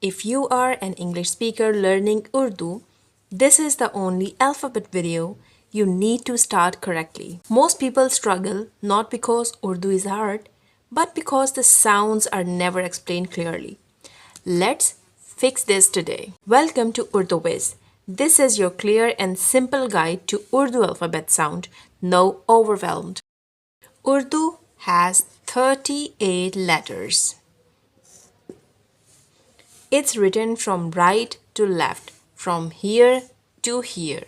If you are an English speaker learning Urdu, this is the only alphabet video you need to start correctly. Most people struggle not because Urdu is hard, but because the sounds are never explained clearly. Let's fix this today. Welcome to Urdu Wiz. This is your clear and simple guide to Urdu alphabet sound. No overwhelmed. Urdu has 38 letters. It's written from right to left, from here to here.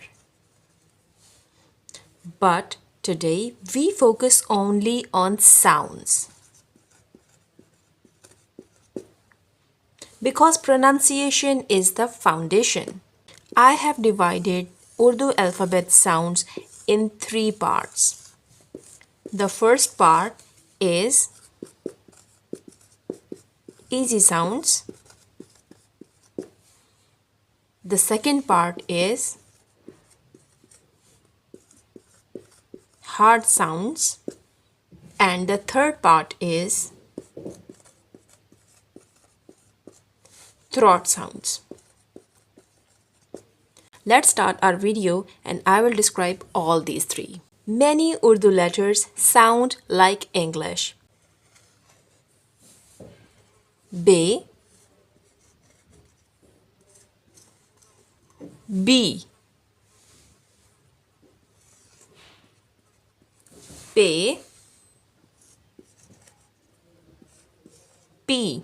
But today we focus only on sounds. Because pronunciation is the foundation. I have divided Urdu alphabet sounds in three parts. The first part is easy sounds. The second part is hard sounds, and the third part is throat sounds. Let's start our video and I will describe all these three. Many Urdu letters sound like English. B, B, P, P,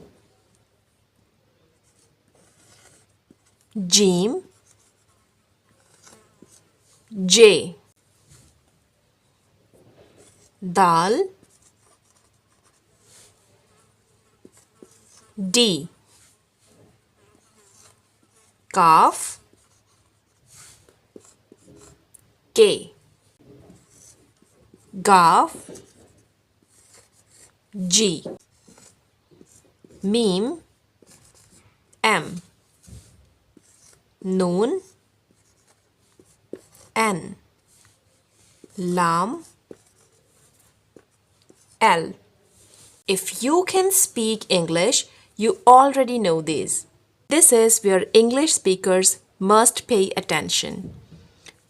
Jim, J, Dal, D, Kaf, K, Gaf, G, Mim, M, Noon, N, Lam, L. If you can speak English, you already know these. This is where English speakers must pay attention.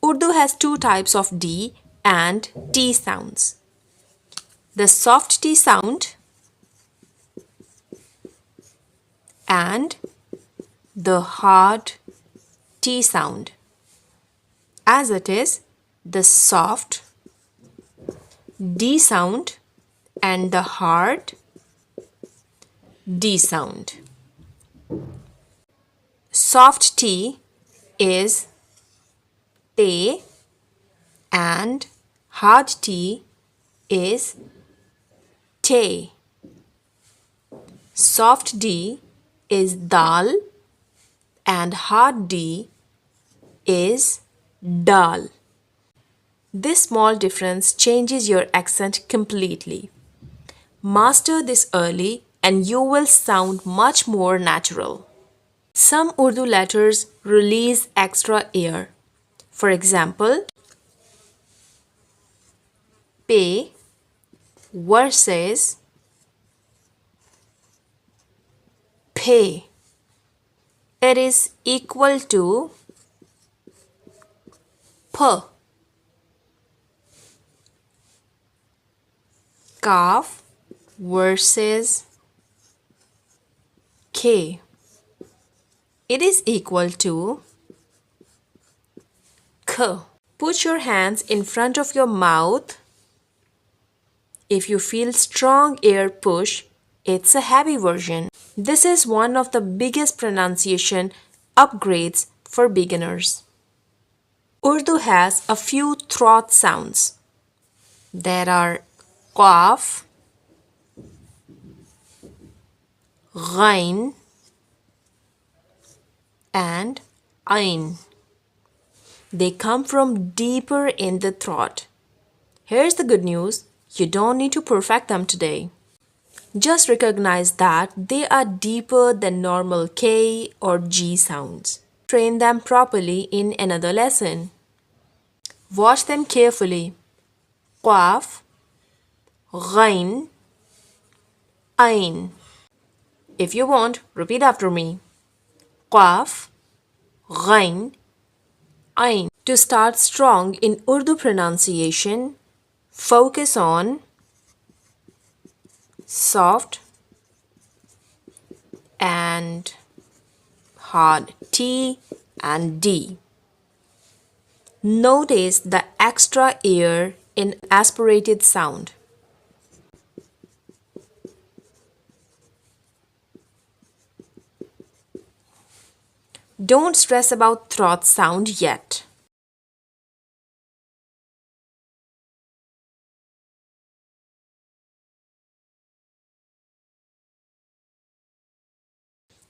Urdu has two types of D and T sounds. The soft T sound and the hard T sound. As it is, the soft D sound and the hard D sound. Soft T is te and hard T is te. Soft D is dal and hard D is dal. This small difference changes your accent completely. Master this early and you will sound much more natural. Some Urdu letters release extra air. For example, P versus P. It is equal to P. Kaf versus K. It is equal to K. Put your hands in front of your mouth. If you feel strong air push, it's a heavy version. This is one of the biggest pronunciation upgrades for beginners. Urdu has a few throat sounds. There are Qaf, Ghain, and Ain. They come from deeper in the throat. Here's the good news, you don't need to perfect them today. Just recognize that they are deeper than normal K or G sounds. Train them properly in another lesson. Watch them carefully. Qaf, Ghain, Ain. If you want, repeat after me. qaf, ghain, ain. To start strong in Urdu pronunciation, focus on soft and hard T and D. Notice the extra air in aspirated sound. Don't stress about throat sound yet.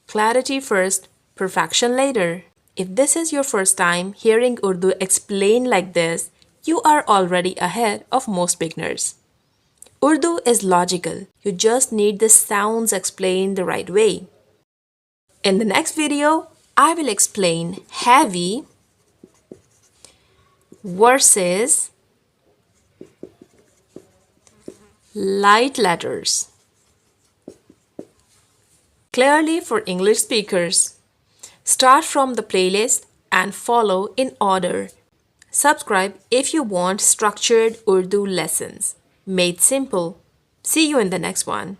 Clarity first, perfection later. If this is your first time hearing Urdu explained like this, you are already ahead of most beginners. Urdu is logical, you just need the sounds explained the right way. In the next video, I will explain heavy versus light letters clearly for English speakers. Start from the playlist and follow in order. Subscribe if you want structured Urdu lessons made simple. See you in the next one.